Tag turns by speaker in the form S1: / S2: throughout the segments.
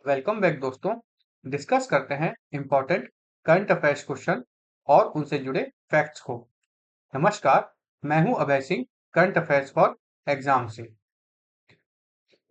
S1: Welcome back दोस्तों। Discuss करते हैं इंपॉर्टेंट करंट अफेयर्स क्वेश्चन और उनसे जुड़े फैक्ट्स को। नमस्कार, मैं हूं Abhay Singh, current affairs for exam से।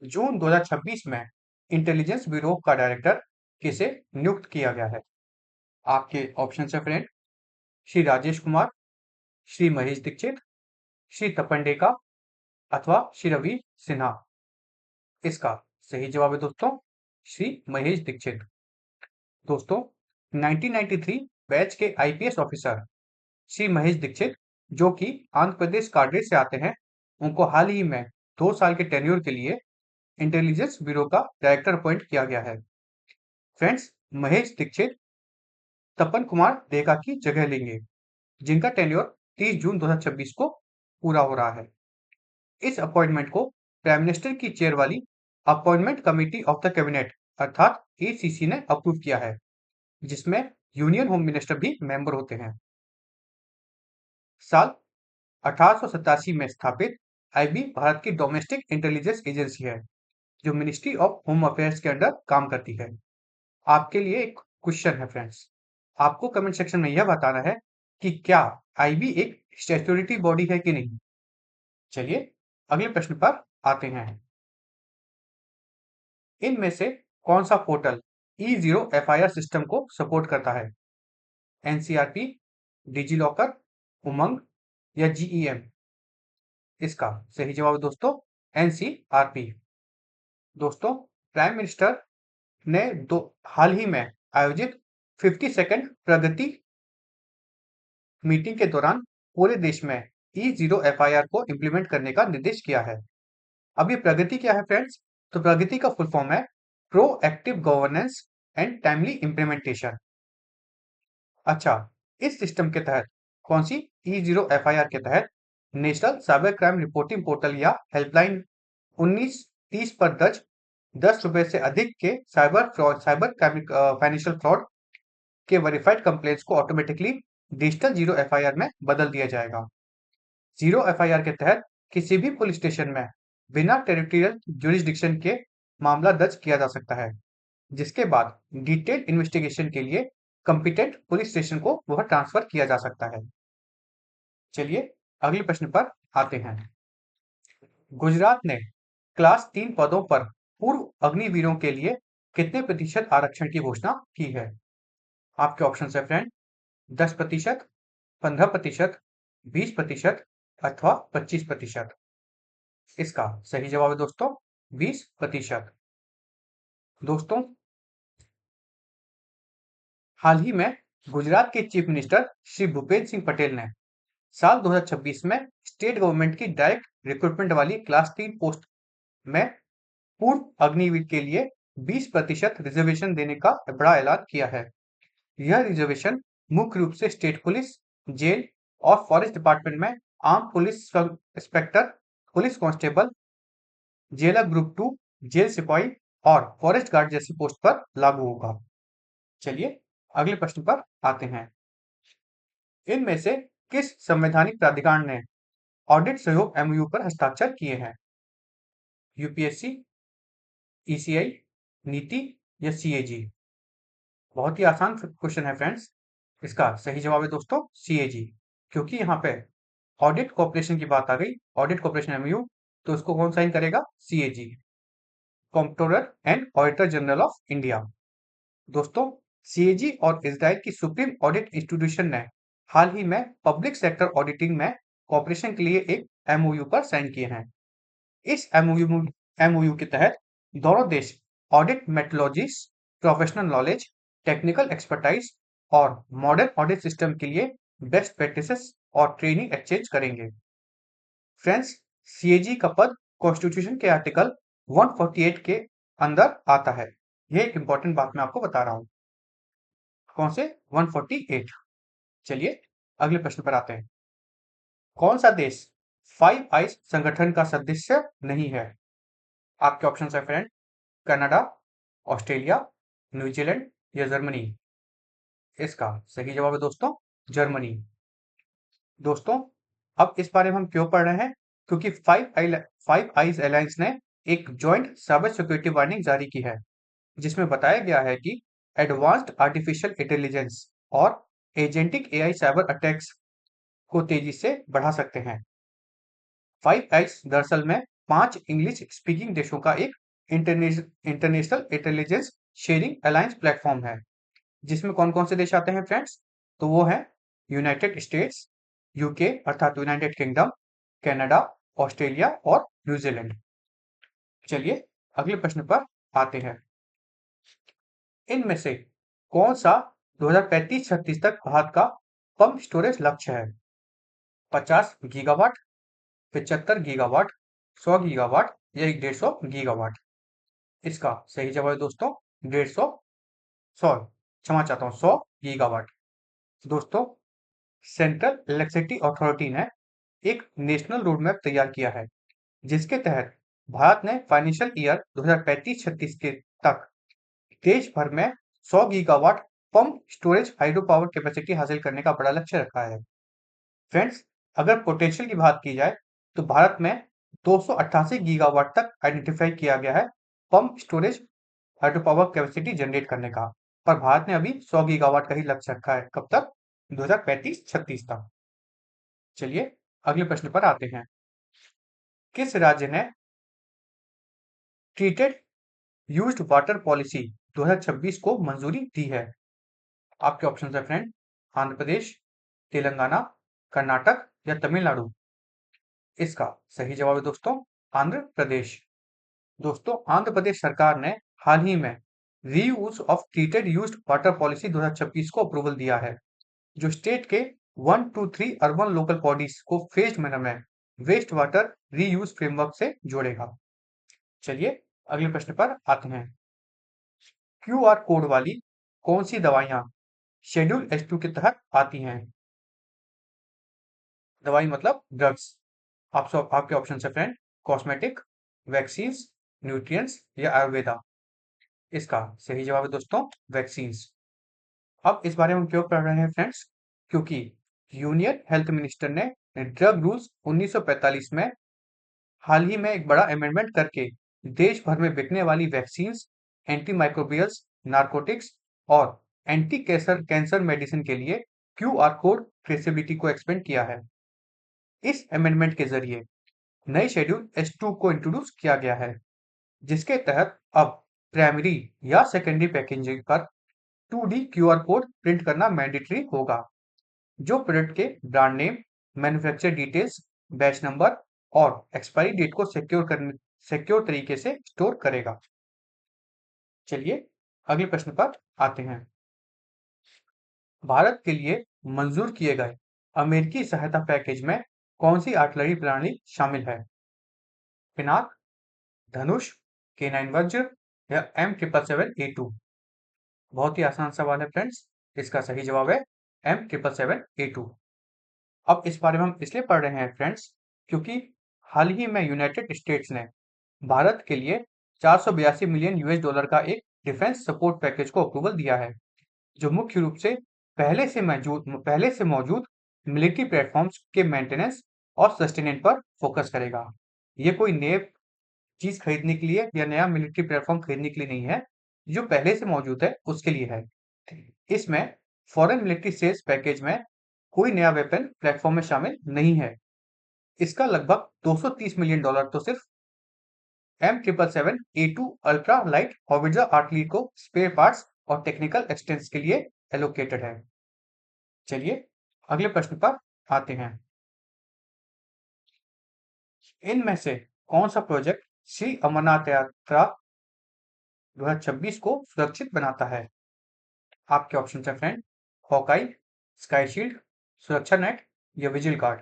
S1: जून 2026 में इंटेलिजेंस ब्यूरो का डायरेक्टर किसे नियुक्त किया गया है? आपके ऑप्शन है फ्रेंड, श्री राजेश कुमार, श्री महेश दीक्षित, श्री तपन डेका अथवा श्री रवि सिन्हा। इसका सही जवाब है दोस्तों, श्री महेश दीक्षित। दोस्तों, 1993 बैच के आईपीएस ऑफिसर श्री महेश दीक्षित, जो कि आंध्र प्रदेश काडरे से आते हैं, उनको हाल ही में 2 साल के टेन्योर के लिए इंटेलिजेंस ब्यूरो का डायरेक्टर अपॉइंट किया गया है। फ्रेंड्स, महेश दीक्षित तपन कुमार डेका की जगह लेंगे, जिनका टेन्योर 30 जून 2026 को पूरा हो रहा है। इस अपॉइंटमेंट को प्राइम मिनिस्टर की चेयर वाली appointment committee of the cabinet अर्थात एसीसी ने अप्रूव किया है, जिसमें यूनियन होम मिनिस्टर भी मेंबर होते हैं। साल 1887 में स्थापित आईबी भारत की डोमेस्टिक इंटेलिजेंस एजेंसी है, जो मिनिस्ट्री ऑफ होम अफेयर्स के अंडर काम करती है। आपके लिए एक क्वेश्चन है फ्रेंड्स, आपको कमेंट सेक्शन में यह बताना है कि क्या आईबी एक स्टैट्यूटरी बॉडी है कि नहीं। चलिए अगले प्रश्न पर आते हैं। इनमें से कौन सा पोर्टल ई0 एफआईआर सिस्टम को सपोर्ट करता है? एनसीआरपी, डिजीलॉकर, उमंग या जीईएम? इसका सही जवाब दोस्तों, एनसीआरपी। दोस्तों, प्राइम मिनिस्टर ने हाल ही में आयोजित 52nd प्रगति मीटिंग के दौरान पूरे देश में ई0 एफआईआर को इंप्लीमेंट करने का निर्देश किया है। अब ये प्रगति क्या है फ्रेंड्स? तो प्रगति का फुल फॉर्म है proactive governance and timely implementation. अच्छा, इस सिस्टम के तहत कौन सी ई0 एफआईआर के तहत national cyber crime reporting portal या हेल्पलाइन 1930 पर दर्ज 10 रुपए से अधिक के साइबर फाइनेंशियल फ्रॉड के वेरीफाइड कंप्लेंट्स को ऑटोमेटिकली डिजिटल जीरो एफआईआर में बदल दिया जाएगा। जीरो एफआईआर के तहत किसी भी पुलिस स्टेशन में बिना टेरिटोरियल जुरिस्डिक्शन के मामला दर्ज किया जा सकता है, जिसके बाद डिटेल इन्वेस्टिगेशन के लिए कंपिटेंट पुलिस स्टेशन को वह ट्रांसफर किया जा सकता है। चलिए अगले प्रश्न पर आते हैं। गुजरात ने क्लास 3 पदों पर पूर्व अग्निवीरों के लिए कितने प्रतिशत आरक्षण की घोषणा की है? आपके ऑप्शन है फ्रेंड, 10%, 15%, 20% अथवा 25%। इसका सही जवाब है दोस्तों, 20%। दोस्तों, हाल ही में गुजरात के चीफ मिनिस्टर श्री भूपेंद्र सिंह पटेल ने साल 2026 में स्टेट गवर्नमेंट की डायरेक्ट रिक्रूटमेंट वाली क्लास 3 पोस्ट में पूर्व अग्निवीर के लिए 20% रिजर्वेशन देने का बड़ा ऐलान किया है। यह रिजर्वेशन मुख्य रूप से स्टेट पुलिस, जेल और फॉरेस्ट डिपार्टमेंट में arm police sub inspector, police constable, jailer group 2, jail सिपाही और फॉरेस्ट गार्ड जैसी पोस्ट पर लागू होगा। चलिए अगले प्रश्न पर आते हैं। इनमें से किस संवैधानिक प्राधिकरण ने ऑडिट सहयोग एमओयू पर हस्ताक्षर किए हैं? यूपीएससी, ईसीआई, नीति या सीएजी? बहुत ही आसान क्वेश्चन है फ्रेंड्स। इसका सही जवाब है दोस्तों, सीएजी। क्योंकि यहाँ पे ऑडिट कॉर्पोरेशन की बात आ गई, ऑडिट कॉर्पोरेशन एमओयू, तो इसको कौन साइन करेगा? CAG, controller and auditor general of India. दोस्तों, सीएजी और इजराइल की सुप्रीम ऑडिट इंस्टीट्यूशन ने हाल ही में पब्लिक सेक्टर ऑडिटिंग में कॉर्पोरेशन के लिए एक एमओयू पर साइन किए हैं। इस एमओयू के तहत दोनों देश audit methodologies, professional knowledge, technical expertise और मॉडर्न ऑडिट सिस्टम के लिए बेस्ट प्रैक्टिसेस और ट्रेनिंग एक्सचेंज करेंगे। फ्रेंड्स, सीएजी का पद कॉन्स्टिट्यूशन के आर्टिकल 148 के अंदर आता है। यह एक इंपॉर्टेंट बात मैं आपको बता रहा हूं। कौन से? 148। चलिए अगले प्रश्न पर आते हैं। कौन सा देश फाइव आइज संगठन का सदस्य नहीं है? आपके ऑप्शन है फ्रेंड, कनाडा, ऑस्ट्रेलिया, न्यूजीलैंड या जर्मनी? इसका सही जवाब है दोस्तों, जर्मनी। दोस्तों, अब इस बारे में हम क्यों पढ़ रहे हैं? क्योंकि फाइव आइज अलायंस ने एक जॉइंट साइबर सिक्योरिटी वार्निंग जारी की है, जिसमें बताया गया है कि एडवांस्ड आर्टिफिशियल इंटेलिजेंस और एजेंटिक एआई साइबर अटैक्स को तेजी से बढ़ा सकते हैं। 5X दरअसल में 5 इंग्लिश स्पीकिंग देशों का एक international intelligence sharing alliance platform है, जिसमें कौन-कौन से देश आते हैं फ्रेंड्स? तो वो है यूनाइटेड स्टेट्स, यूके अर्थात यूनाइटेड किंगडम, कनाडा, ऑस्ट्रेलिया और न्यूजीलैंड। चलिए अगले प्रश्न पर आते हैं। इनमें से कौन सा 2035-36 तक भारत का पंप स्टोरेज लक्ष्य है? 50 गीगावाट, 75 गीगावाट, 100 गीगावाट या 150 गीगावाट? इसका सही जवाब है दोस्तों 150 100 क्षमा चाहता हूँ 100 गीगावाट। दोस्तों, सेंट्रल इलेक्ट्रिसिटी अथॉरिटी ने एक नेशनल रोड मैप तैयार किया है, जिसके तहत भारत ने फाइनेंशियल ईयर 2035-36 के तक देश भर में 100 gigawatt pump storage hydro power capacity हासिल करने का बड़ा लक्ष्य रखा है। फ्रेंड्स, अगर पोटेंशियल की बात की जाए तो भारत में 288 गीगावाट तक आइडेंटिफाई किया गया है pump storage hydro power capacity generate करने का, पर भारत ने अभी 100 गीगावाट का ही लक्ष्य रखा है। कब तक? 2035-36 तक। चलिए अगले प्रश्न पर आते हैं। किस राज्य ने ट्रीटेड यूज्ड वाटर पॉलिसी 2026 को मंजूरी दी है? आपके ऑप्शन है फ्रेंड, आंध्र प्रदेश, तेलंगाना, कर्नाटक या तमिलनाडु? इसका सही जवाब है दोस्तों आंध्र प्रदेश। दोस्तों, आंध्र प्रदेश सरकार ने हाल ही में reuse of treated used water policy 2026 को अप्रूवल दिया है, जो स्टेट के 1 to 3 अर्बन लोकल बॉडीज को फेज्ड मैनर में वेस्ट वाटर रीयूज फ्रेमवर्क से जोड़ेगा। चलिए अगले प्रश्न पर आते हैं। क्यूआर कोड वाली कौन सी दवाइयां शेड्यूल H2 के तहत आती हैं? दवाई मतलब ड्रग्स। आपके ऑप्शन है फ्रेंड, कॉस्मेटिक, वैक्सीन्स, न्यूट्रिएंट्स या आयुर्वेदा? इसका सही जवाब है दोस्तों वैक्सीन्स। अब इस बारे में हम क्यों पढ़ रहे हैं फ्रेंड्स? क्योंकि यूनियन हेल्थ मिनिस्टर ने ड्रग रूल्स 1945 में हाल ही में एक बड़ा अमेंडमेंट करके देश भर में बिकने वाली वैक्सीन्स, एंटीमाइक्रोबियल्स, नारकोटिक्स और एंटी कैंसर कैंसर मेडिसिन के लिए क्यूआर कोड ट्रेसेबिलिटी को एक्सपेंड किया है। इस अमेंडमेंट के जरिए नए शेड्यूल H2 को इंट्रोड्यूस किया गया है, जिसके तहत अब प्राइमरी या सेकेंडरी पैकेजिंग पर 2D क्यूआर कोड प्रिंट करना मैंडेटरी होगा, जो प्रोडक्ट के brand name, manufacture details, batch number और एक्सपायरी डेट को सिक्योर तरीके से स्टोर करेगा। चलिए अगले प्रश्न पर आते हैं। भारत के लिए मंजूर किए गए अमेरिकी सहायता पैकेज में कौन सी आर्टिलरी प्रणाली शामिल है? पिनाक, धनुष, K9 वज्र या M777A2? बहुत ही आसान सवाल है फ्रेंड्स, इसका सही जवाब है M777A2। अब इस बारे में हम इसलिए पढ़ रहे हैं फ्रेंड्स, क्योंकि हाल ही में यूनाइटेड स्टेट्स ने भारत के लिए 482 मिलियन US डॉलर का एक डिफेंस सपोर्ट पैकेज को अप्रूवल दिया है, जो मुख्य रूप से पहले से मौजूद मिलिट्री प्लेटफॉर्म्स के मेंटेनेंस और सस्टेनेंस पर फोकस करेगा। ये कोई नए चीज खरीदने के लिए या नया मिलिट्री प्लेटफॉर्म खरीदने के लिए नहीं है, जो पहले से मौजूद है उसके लिए है। इसमें फॉरेन मिलिट्री सेल्स पैकेज में कोई नया वेपन प्लेटफॉर्म में शामिल नहीं है। इसका लगभग $230 मिलियन तो सिर्फ M777A2 ultra light howitzer artillery को स्पेयर पार्ट्स और टेक्निकल एक्सटेंस के लिए एलोकेटेड है। चलिए अगले प्रश्न पर आते हैं। इनमें से कौन सा प्रोजेक्ट श्री अमरनाथ यात्रा 2026 को सुरक्षित बनाता है? आपके ऑप्शन है फ्रेंड, हॉकाई, स्काई शील्ड, सुरक्षा नेट या विजिल गार्ड?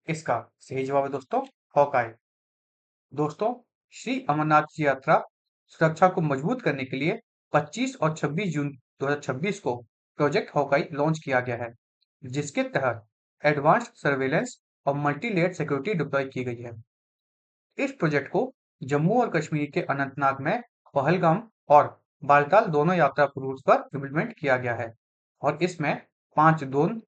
S1: इसका सही जवाब है दोस्तों हॉकाई। दोस्तों, श्री अमरनाथ जी यात्रा सुरक्षा को मजबूत करने के लिए 25 और 26 जून 2026 को प्रोजेक्ट हॉकाई लॉन्च किया गया है, जिसके तहत एडवांस्ड सर्वेलेंस और मल्टी लेयर सिक्योरिटी डिप्लॉय की गई है। इस प्रोजेक्ट को जम्मू और कश्मीर के अनंतनाग में पहलगाम और बालटाल दोनों यात्रा रूट्स पर इम्प्लीमेंट किया गया है, और इसमें 5 drone,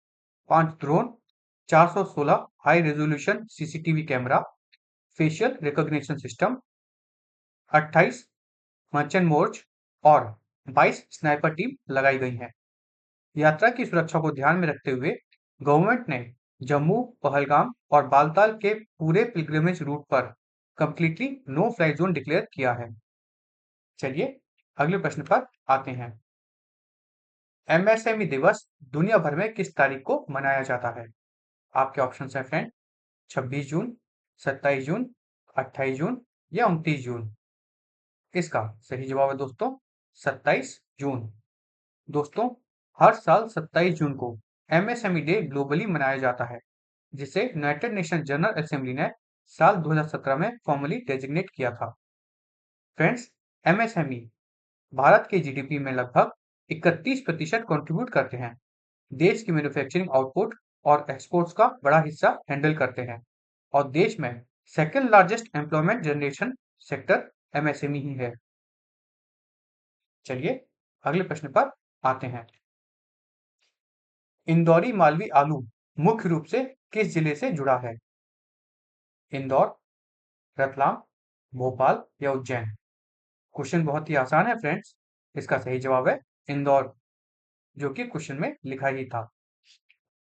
S1: 416 high resolution CCTV camera, facial recognition system, 28 मर्चेंट मोर्च और 22 स्नाइपर टीम लगाई गई हैं। यात्रा की सुरक्षा को ध्यान में रखते हुए गवर्नमेंट ने जम्मू, पहलगाम और बालताल के पूरे पिलग्रिमेज रूट पर completely no fly zone declare किया है। चलिए अगले प्रश्न पर आते हैं। एमएसएमई दिवस दुनिया भर में किस तारीख को मनाया जाता है? आपके ऑप्शन है फ्रेंड, 26 जून, 27 जून, 28 जून या 29 जून। इसका सही जवाब है दोस्तों 27 जून। दोस्तों, हर साल 27 जून को एमएसएमई डे ग्लोबली मनाया जाता है, जिसे यूनाइटेड नेशन जनरल असेंबली ने साल 2017 में फॉर्मली डेजिग्नेट किया था। फ्रेंड्स, एमएसएमई भारत के जीडीपी में लगभग 31% कंट्रीब्यूट करते हैं, देश की मैन्युफैक्चरिंग आउटपुट और एक्सपोर्ट्स का बड़ा हिस्सा हैंडल करते हैं और देश में second largest employment generation sector MSME ही है। चलिए अगले प्रश्न पर आते हैं। इंदौरी मालवी आलू मुख्य रूप से किस जिले से जुड़ा है? इंदौर, रतलाम, भोपाल या उज्जैन? क्वेश्चन बहुत ही आसान है फ्रेंड्स। इसका सही जवाब है इंदौर, जो कि क्वेश्चन में लिखा ही था।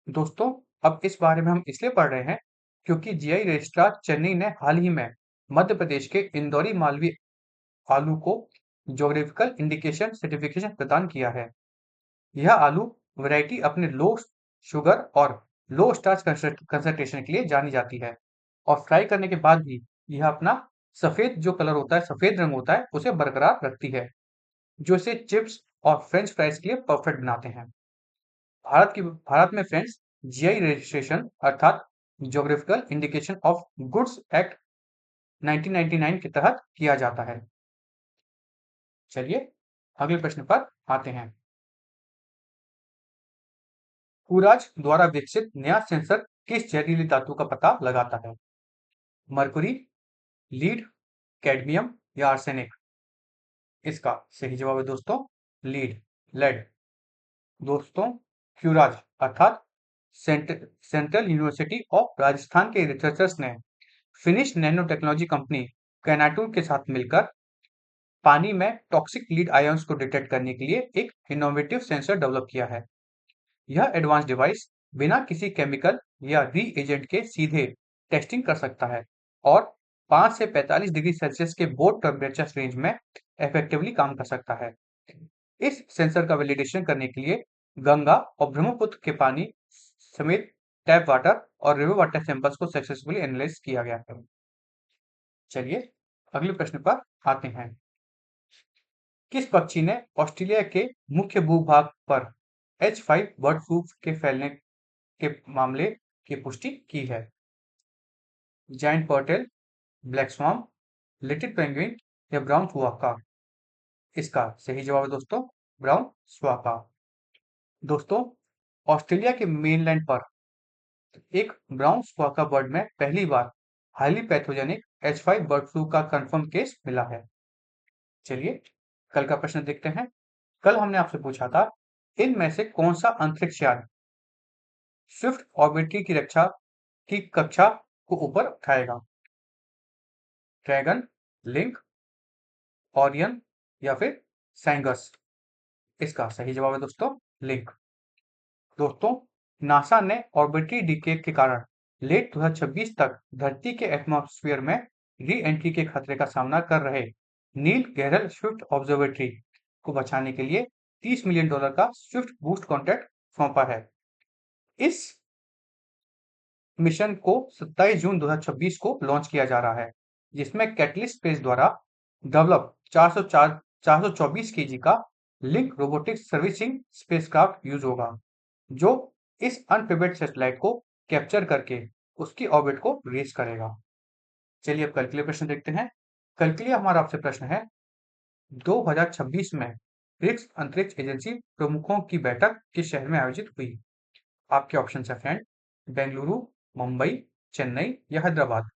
S1: दोस्तों, अब इस बारे में हम इसलिए पढ़ रहे हैं क्योंकि जीआई रजिस्ट्रार चेन्नई ने हाल ही में मध्य प्रदेश के इंदौरी मालवी आलू को ज्योग्राफिकल इंडिकेशन सर्टिफिकेशन प्रदान किया है। यह आलू वैरायटी अपने लो शुगर और लो स्टार्च कंसंट्रेशन के लिए जानी जाती है और फ्राई करने के बाद भी यह अपना सफेद जो कलर होता है, सफेद रंग होता है, उसे बरकरार रखती है, जो इसे चिप्स और फ्रेंच फ्राइज के लिए परफेक्ट बनाते हैं। भारत में फ्रेंड्स जीआई रजिस्ट्रेशन अर्थात geographical indication of goods act 1999 के तहत किया जाता है। चलिए अगले प्रश्न पर आते हैं। कुराज द्वारा विकसित नया सेंसर किस जहरीली धातु का पता लगाता है? मरकुरी, लीड, कैडमियम या आर्सेनिक? इसका सही जवाब है दोस्तों लेड। दोस्तों, क्यूराज अर्थात सेंट्रल यूनिवर्सिटी ऑफ राजस्थान के रिसर्चर्स ने फिनिश नैनो टेक्नोलॉजी कंपनी कैनाटूर के साथ मिलकर पानी में टॉक्सिक लीड आयंस को डिटेक्ट करने के लिए एक इनोवेटिव सेंसर डेवलप किया है। यह एडवांस डिवाइस बिना किसी केमिकल या रीएजेंट के सीधे टेस्टिंग कर सकता है और 5 से 45 डिग्री सेल्सियस के बोर्ड टेम्परेचर रेंज में इफेक्टिवली काम कर सकता है। इस सेंसर का वैलिडेशन करने के लिए गंगा और ब्रह्मपुत्र के पानी समेत टैप वाटर और रिवर वाटर सैंपल्स को सक्सेसफुली एनालाइज किया गया है। चलिए अगले प्रश्न पर आते हैं। किस पक्षी ने ऑस्ट्रेलिया के मुख्य भूभाग पर H5 बर्ड फ्लू के फैलने के मामले की पुष्टि की है? Giant petrel, black swan, little penguin या ब्राउन सुआका? इसका सही जवाब है दोस्तों ब्राउन सुआका। दोस्तों, ऑस्ट्रेलिया के मेनलैंड पर एक ब्राउन सुआका बर्ड में पहली बार highly pathogenic H5 bird flu का कंफर्म केस मिला है। चलिए कल का प्रश्न देखते हैं। कल हमने आपसे पूछा था इनमें से कौन सा अंतरिक्ष यान स्विफ्ट ऑर्बिटर की रक्षा की कक्षा को ऊपर उठाएगा? ड्रैगन, लिंक, ओरियन या फिर सैंगस? इसका सही जवाब है दोस्तों लिंक। दोस्तों, नासा ने ऑर्बिटरी डीके के कारण लेट 2026 तक धरती के एटमॉस्फेयर में री एंट्री के खतरे का सामना कर रहे नील गहरल स्विफ्ट ऑब्जर्वेटरी को बचाने के लिए $30 मिलियन का स्विफ्ट बूस्ट कॉन्ट्रैक्ट सौंपा है। इस मिशन को 27 जून 2026 को लॉन्च किया जा रहा है, जिसमें कैटलिस्ट स्पेस द्वारा डेवलप 424 केजी का link robotics servicing spacecraft use होगा, जो इस अनप्रिपेयर्ड सैटेलाइट को कैप्चर करके उसकी ऑर्बिट को रेस करेगा। चलिए अब कल के लिए प्रश्न देखते हैं। कल के लिए हमारा आपसे प्रश्न है 2026 में ब्रिक्स अंतरिक्ष एजेंसी प्रमुखों की बैठक किस शहर में आयोजित हुई? आपके ऑप्शन है फ्रेंड, बेंगलुरु, मुंबई, चेन्नई या हैदराबाद?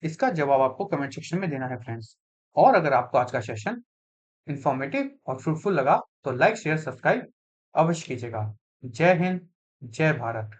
S1: इसका जवाब आपको कमेंट सेक्शन में देना है फ्रेंड्स। और अगर आपको आज का सेशन इंफॉर्मेटिव और फ्रूटफुल लगा तो लाइक शेयर सब्सक्राइब अवश्य कीजिएगा। जय हिंद, जय भारत।